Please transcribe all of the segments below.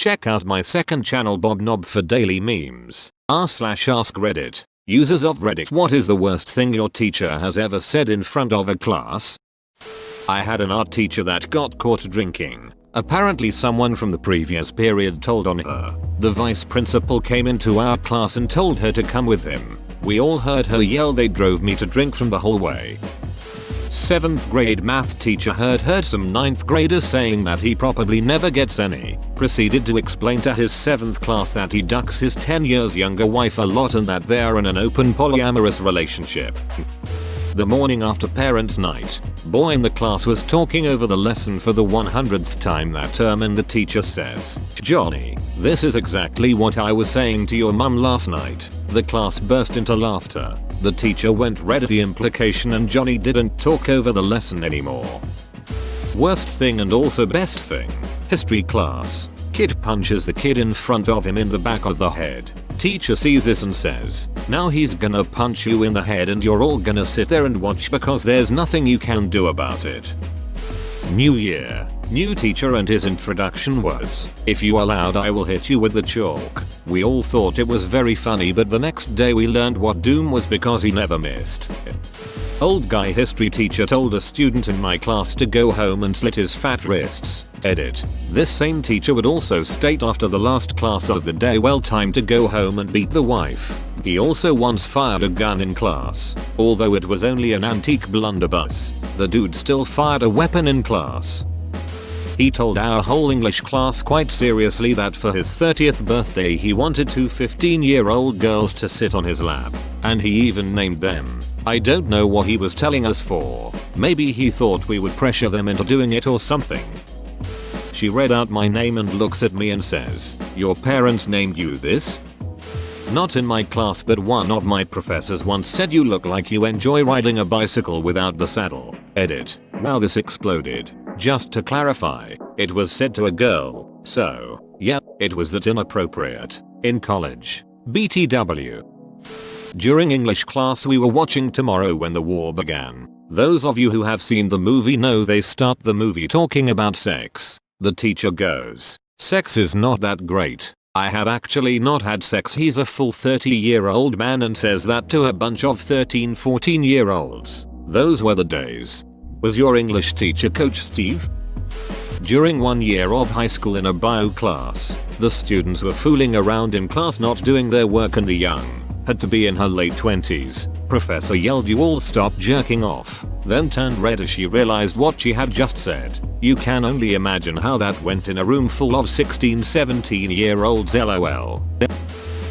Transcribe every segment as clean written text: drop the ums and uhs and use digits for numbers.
Check out my second channel Bob Knob for daily memes. r/ask Reddit. Users of Reddit, what is the worst thing your teacher has ever said in front of a class? I had an art teacher that got caught drinking. Apparently someone from the previous period told on her. The vice principal came into our class and told her to come with him. We all heard her yell. They drove me to drink from the hallway. 7th grade math teacher heard some 9th graders saying that he probably never gets any. Proceeded to explain to his 7th class that he ducks his 10 years younger wife a lot and that they are in an open polyamorous relationship. The morning after parents' night, boy in the class was talking over the lesson for the 100th time that term and the teacher says, "Johnny, this is exactly what I was saying to your mum last night." The class burst into laughter. The teacher went red at the implication and Johnny didn't talk over the lesson anymore. Worst thing and also best thing. History class. Kid punches the kid in front of him in the back of the head. Teacher sees this and says, "Now he's gonna punch you in the head and you're all gonna sit there and watch because there's nothing you can do about it." New year. New teacher and his introduction was, "If you are loud I will hit you with the chalk." We all thought it was very funny, but the next day we learned what doom was because he never missed. Old guy history teacher told a student in my class to go home and slit his fat wrists. Edit. This same teacher would also state after the last class of the day, "Well, time to go home and beat the wife." He also once fired a gun in class. Although it was only an antique blunderbuss, the dude still fired a weapon in class. He told our whole English class quite seriously that for his 30th birthday he wanted 2 15-year-old girls to sit on his lap, and he even named them. I don't know what he was telling us for. Maybe he thought we would pressure them into doing it or something. She read out my name and looks at me and says, "Your parents named you this?" Not in my class, but one of my professors once said, "You look like you enjoy riding a bicycle without the saddle." Edit. Wow, this exploded. Just to clarify, it was said to a girl, so yeah, it was that inappropriate. In college. BTW. During English class we were watching Tomorrow When the War Began. Those of you who have seen the movie know they start the movie talking about sex. The teacher goes, "Sex is not that great. I have actually not had sex." He's a full 30-year-old man and says that to a bunch of 13-14-year-olds. Those were the days. Was your English teacher Coach Steve? During 1 year of high school in a bio class, the students were fooling around in class not doing their work and the young, had to be in her late 20s, professor yelled, "You all stop jerking off," then turned red as she realized what she had just said. You can only imagine how that went in a room full of 16-17-year-olds lol.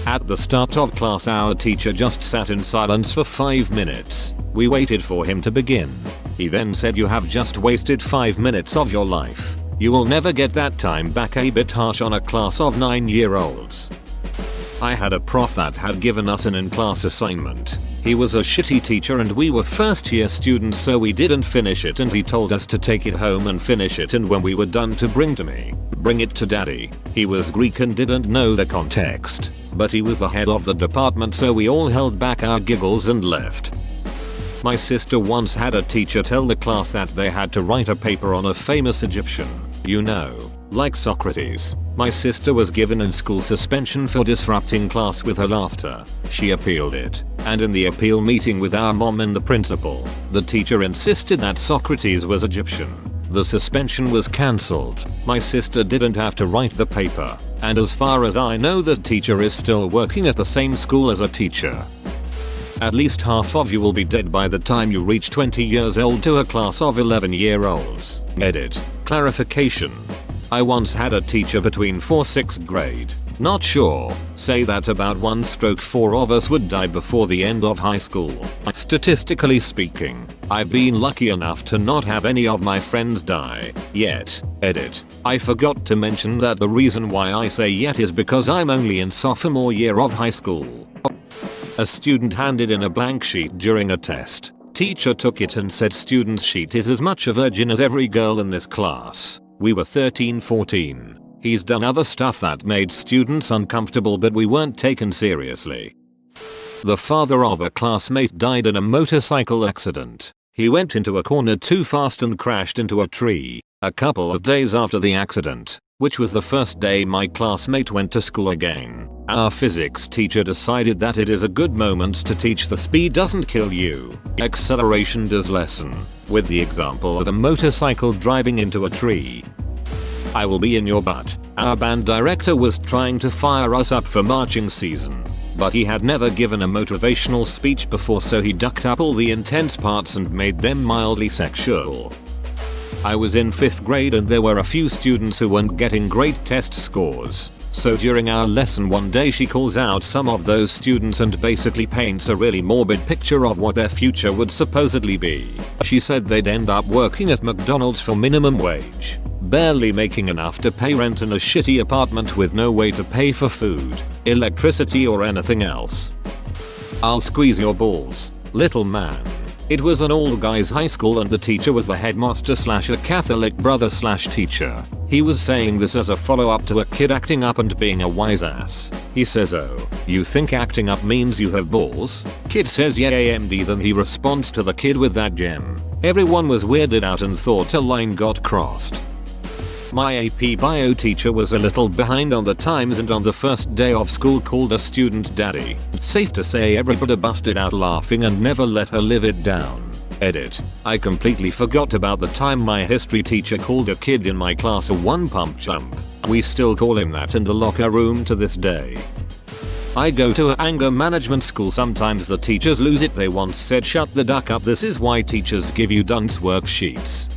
At the start of class our teacher just sat in silence for 5 minutes. We waited for him to begin. He then said, "You have just wasted 5 minutes of your life. You will never get that time back." A bit harsh on a class of 9-year-olds. I had a prof that had given us an in-class assignment. He was a shitty teacher and we were first year students, so we didn't finish it, and he told us to take it home and finish it, and when we were done to bring to me. Bring it to daddy. He was Greek and didn't know the context, but he was the head of the department, so we all held back our giggles and left. My sister once had a teacher tell the class that they had to write a paper on a famous Egyptian. You know, like Socrates. My sister was given in school suspension for disrupting class with her laughter. She appealed it, and in the appeal meeting with our mom and the principal, the teacher insisted that Socrates was Egyptian. The suspension was cancelled. My sister didn't have to write the paper, and as far as I know the teacher is still working at the same school as a teacher. At least half of you will be dead by the time you reach 20 years old to a class of 11-year-olds. Edit. Clarification. I once had a teacher between 4th-6th grade. Not sure. Say that about 1/4 of us would die before the end of high school. Statistically speaking, I've been lucky enough to not have any of my friends die yet. Edit. I forgot to mention that the reason why I say yet is because I'm only in sophomore year of high school. A student handed in a blank sheet during a test. Teacher took it and said, "Student's sheet is as much a virgin as every girl in this class." We were 13-14. He's done other stuff that made students uncomfortable, but we weren't taken seriously. The father of a classmate died in a motorcycle accident. He went into a corner too fast and crashed into a tree. A couple of days after the accident, which was the first day my classmate went to school again. Our physics teacher decided that it is a good moment to teach the speed doesn't kill you, acceleration does lesson, with the example of a motorcycle driving into a tree. I will be in your butt. Our band director was trying to fire us up for marching season, but he had never given a motivational speech before, so he ducked up all the intense parts and made them mildly sexual. I was in 5th grade and there were a few students who weren't getting great test scores. So during our lesson one day she calls out some of those students and basically paints a really morbid picture of what their future would supposedly be. She said they'd end up working at McDonald's for minimum wage, barely making enough to pay rent in a shitty apartment with no way to pay for food, electricity or anything else. I'll squeeze your balls, little man. It was an all-guys high school and the teacher was the headmaster / a Catholic brother / teacher. He was saying this as a follow-up to a kid acting up and being a wise ass. He says, "Oh, you think acting up means you have balls?" Kid says, "Yeah, AMD." Then he responds to the kid with that gem. Everyone was weirded out and thought a line got crossed. My AP bio teacher was a little behind on the times and on the first day of school called a student daddy. Safe to say everybody busted out laughing and never let her live it down. Edit. I completely forgot about the time my history teacher called a kid in my class a one-pump chump. We still call him that in the locker room to this day. I go to an anger management school. Sometimes the teachers lose it. They once said, "Shut the duck up, this is why teachers give you dunce worksheets."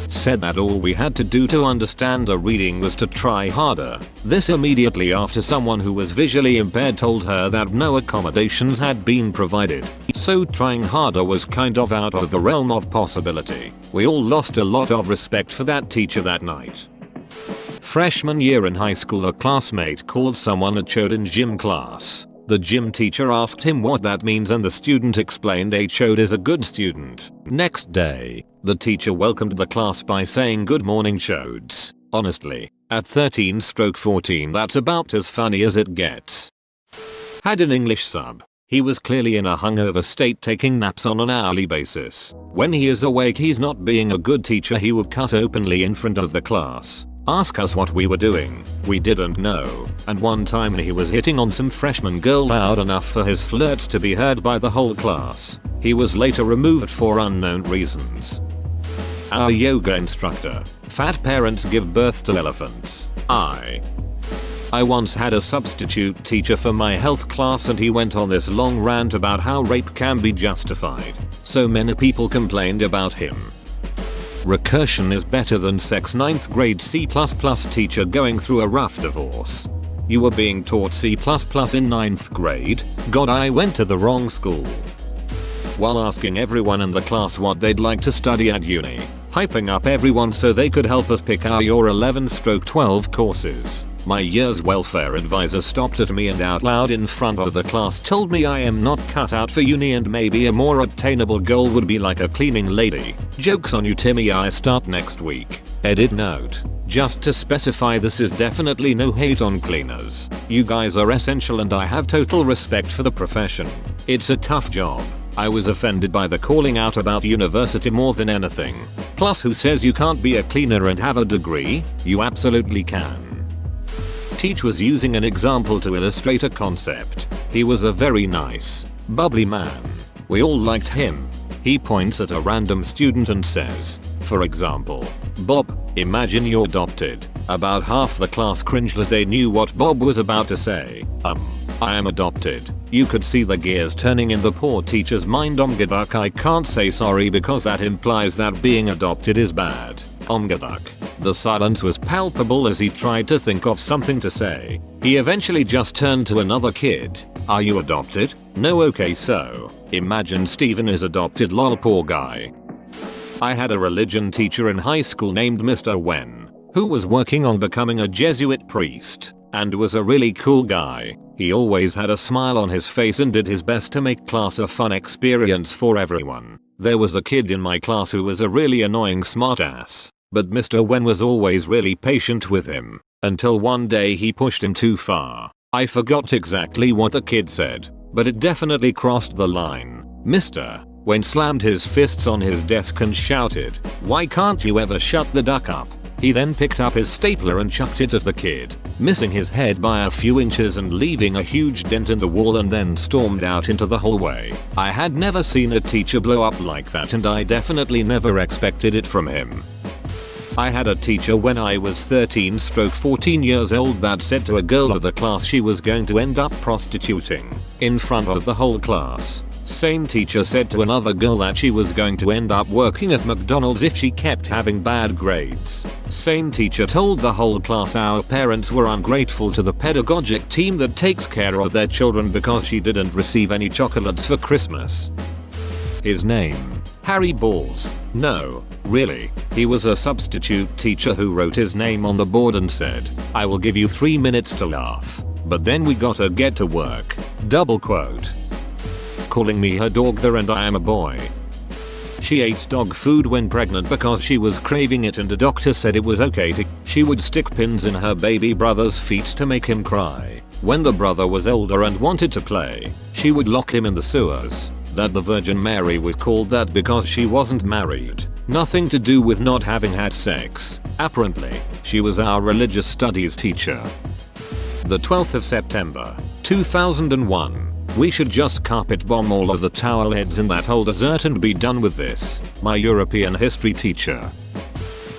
Said that all we had to do to understand a reading was to try harder. This immediately after someone who was visually impaired told her that no accommodations had been provided. So trying harder was kind of out of the realm of possibility. We all lost a lot of respect for that teacher that night. Freshman year in high school, a classmate called someone a chode in gym class. The gym teacher asked him what that means and the student explained a chode is a good student. Next day, the teacher welcomed the class by saying, "Good morning, chodes." Honestly, at 13/14 that's about as funny as it gets. Had an English sub. He was clearly in a hungover state taking naps on an hourly basis. When he is awake he's not being a good teacher. He would cut openly in front of the class, ask us what we were doing. We didn't know. And one time he was hitting on some freshman girl loud enough for his flirts to be heard by the whole class. He was later removed for unknown reasons. Our yoga instructor. Fat parents give birth to elephants. I once had a substitute teacher for my health class and he went on this long rant about how rape can be justified. So many people complained about him. Recursion is better than sex. 9th grade C++ teacher going through a rough divorce. You were being taught C++ in 9th grade? God, I went to the wrong school. While asking everyone in the class what they'd like to study at uni, hyping up everyone so they could help us pick our your 11/12 courses, my year's welfare advisor stopped at me and out loud in front of the class told me I am not cut out for uni and maybe a more attainable goal would be like a cleaning lady. Jokes on you, Timmy, I start next week. Edit note. Just to specify, this is definitely no hate on cleaners. You guys are essential and I have total respect for the profession. It's a tough job. I was offended by the calling out about university more than anything. Plus, who says you can't be a cleaner and have a degree? You absolutely can. Teach was using an example to illustrate a concept. He was a very nice, bubbly man. We all liked him. He points at a random student and says, for example, "Bob, imagine you're adopted." About half the class cringed as they knew what Bob was about to say. I am adopted. You could see the gears turning in the poor teacher's mind. Omgaduck, I can't say sorry because that implies that being adopted is bad. Omgaduck. The silence was palpable as he tried to think of something to say. He eventually just turned to another kid. Are you adopted? No, okay, so imagine Steven is adopted, lol, poor guy. I had a religion teacher in high school named Mr. Wen, who was working on becoming a Jesuit priest, and was a really cool guy. He always had a smile on his face and did his best to make class a fun experience for everyone. There was a kid in my class who was a really annoying smartass, but Mr. Wen was always really patient with him, until one day he pushed him too far. I forgot exactly what the kid said, but it definitely crossed the line. Mr. Wen slammed his fists on his desk and shouted, "Why can't you ever shut the duck up?" He then picked up his stapler and chucked it at the kid, missing his head by a few inches and leaving a huge dent in the wall, and then stormed out into the hallway. I had never seen a teacher blow up like that, and I definitely never expected it from him. I had a teacher when I was 13-14 years old that said to a girl of the class she was going to end up prostituting in front of the whole class. Same teacher said to another girl that she was going to end up working at McDonald's if she kept having bad grades. Same teacher told the whole class our parents were ungrateful to the pedagogic team that takes care of their children because she didn't receive any chocolates for Christmas. His name? Harry Balls. No, really. He was a substitute teacher who wrote his name on the board and said, "I will give you 3 minutes to laugh, but then we gotta get to work." Double quote. Calling me her dog there, and I am a boy. She ate dog food when pregnant because she was craving it, and the doctor said it was okay to. She would stick pins in her baby brother's feet to make him cry. When the brother was older and wanted to play, she would lock him in the sewers. That the Virgin Mary was called that because she wasn't married. Nothing to do with not having had sex. Apparently, she was our religious studies teacher. The 12th of September, 2001. We should just carpet bomb all of the towel heads in that whole desert and be done with this. My European history teacher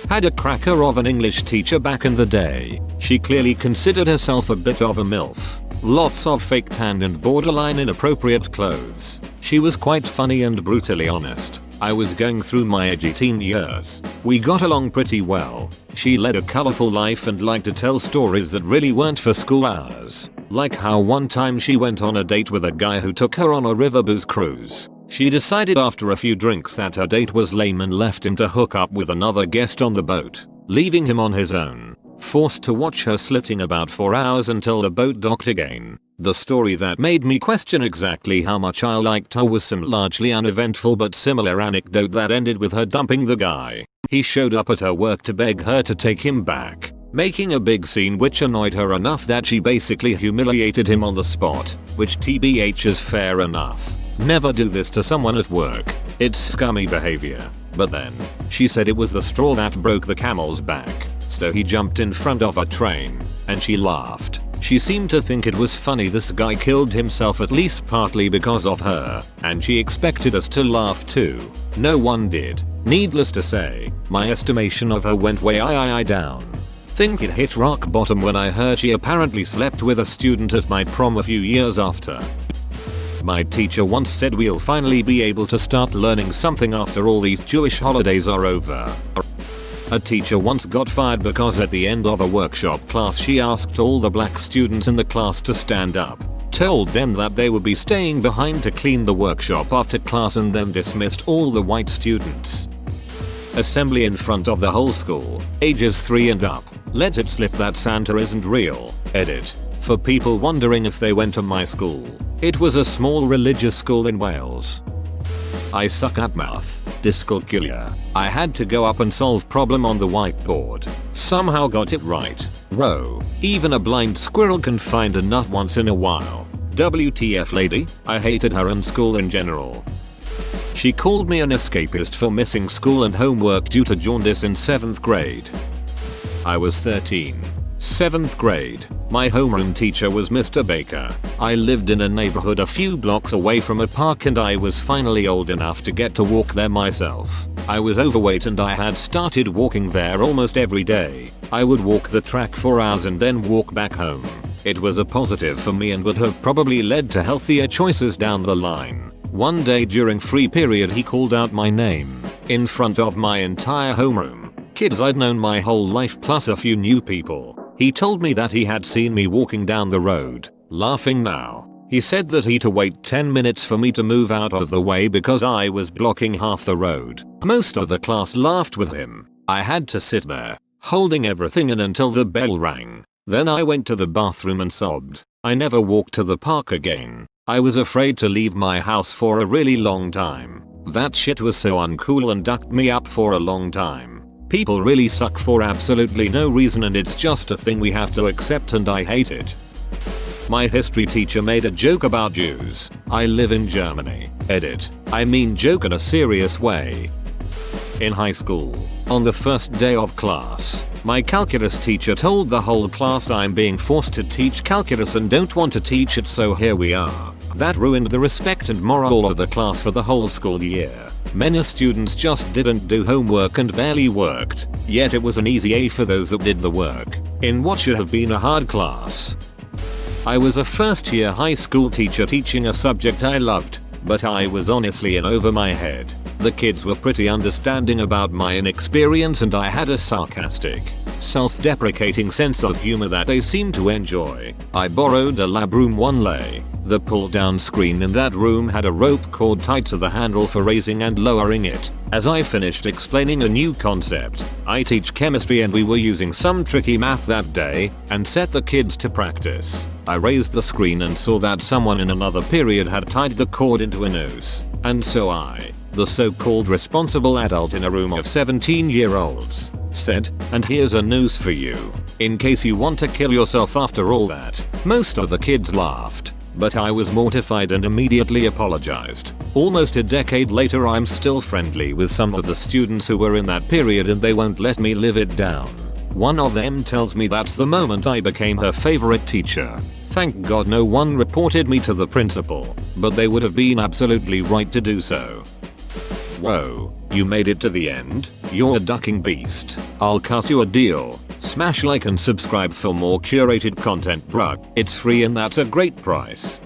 had a cracker of an English teacher back in the day. She clearly considered herself a bit of a MILF. Lots of fake tan and borderline inappropriate clothes. She was quite funny and brutally honest. I was going through my edgy teen years. We got along pretty well. She led a colorful life and liked to tell stories that really weren't for school hours. Like how one time she went on a date with a guy who took her on a river booze cruise. She decided after a few drinks that her date was lame and left him to hook up with another guest on the boat, leaving him on his own. Forced to watch her slitting about 4 hours until the boat docked again. The story that made me question exactly how much I liked her was some largely uneventful but similar anecdote that ended with her dumping the guy. He showed up at her work to beg her to take him back, making a big scene which annoyed her enough that she basically humiliated him on the spot, which TBH is fair enough. Never do this to someone at work. It's scummy behavior. But then, she said it was the straw that broke the camel's back. So he jumped in front of a train, and she laughed. She seemed to think it was funny this guy killed himself, at least partly because of her, and she expected us to laugh too. No one did. Needless to say, my estimation of her went way down. Think it hit rock bottom when I heard she apparently slept with a student at my prom a few years after. My teacher once said we'll finally be able to start learning something after all these Jewish holidays are over. A teacher once got fired because at the end of a workshop class she asked all the black students in the class to stand up, told them that they would be staying behind to clean the workshop after class, and then dismissed all the white students. Assembly in front of the whole school, ages 3 and up. Let it slip that Santa isn't real. Edit. For people wondering if they went to my school, it was a small religious school in Wales. I suck at math. Dyscalculia. I had to go up and solve problem on the whiteboard. Somehow got it right. Row. Even a blind squirrel can find a nut once in a while. WTF lady? I hated her and school in general. She called me an escapist for missing school and homework due to jaundice in 7th grade. I was 13. 7th grade. My homeroom teacher was Mr. Baker. I lived in a neighborhood a few blocks away from a park, and I was finally old enough to get to walk there myself. I was overweight and I had started walking there almost every day. I would walk the track for hours and then walk back home. It was a positive for me and would have probably led to healthier choices down the line. One day during free period he called out my name in front of my entire homeroom. Kids I'd known my whole life plus a few new people. He told me that he had seen me walking down the road. Laughing now. He said that he'd to wait 10 minutes for me to move out of the way because I was blocking half the road. Most of the class laughed with him. I had to sit there, holding everything in until the bell rang. Then I went to the bathroom and sobbed. I never walked to the park again. I was afraid to leave my house for a really long time. That shit was so uncool and ducked me up for a long time. People really suck for absolutely no reason, and it's just a thing we have to accept, and I hate it. My history teacher made a joke about Jews. I live in Germany. Edit. I mean joke in a serious way. In high school, on the first day of class, My calculus teacher told the whole class I'm being forced to teach calculus and don't want to teach it, so here we are. That ruined the respect and morale of the class for the whole school year. Many students just didn't do homework and barely worked, yet it was an easy A for those that did the work, in what should have been a hard class. I was a first year high school teacher teaching a subject I loved, but I was honestly in over my head. The kids were pretty understanding about my inexperience and I had a sarcastic, self-deprecating sense of humor that they seemed to enjoy. I borrowed a lab room one lay. The pull-down screen in that room had a rope cord tied to the handle for raising and lowering it. As I finished explaining a new concept, I teach chemistry and we were using some tricky math that day, and set the kids to practice. I raised the screen and saw that someone in another period had tied the cord into a noose, and so I, the so-called responsible adult in a room of 17-year-olds, said, "And here's a noose for you, in case you want to kill yourself after all that." Most of the kids laughed, but I was mortified and immediately apologized. Almost a decade later I'm still friendly with some of the students who were in that period and they won't let me live it down. One of them tells me that's the moment I became her favorite teacher. Thank God no one reported me to the principal, but they would have been absolutely right to do so. Whoa, you made it to the end? You're a ducking beast. I'll cut you a deal. Smash like and subscribe for more curated content, bruh. It's free and that's a great price.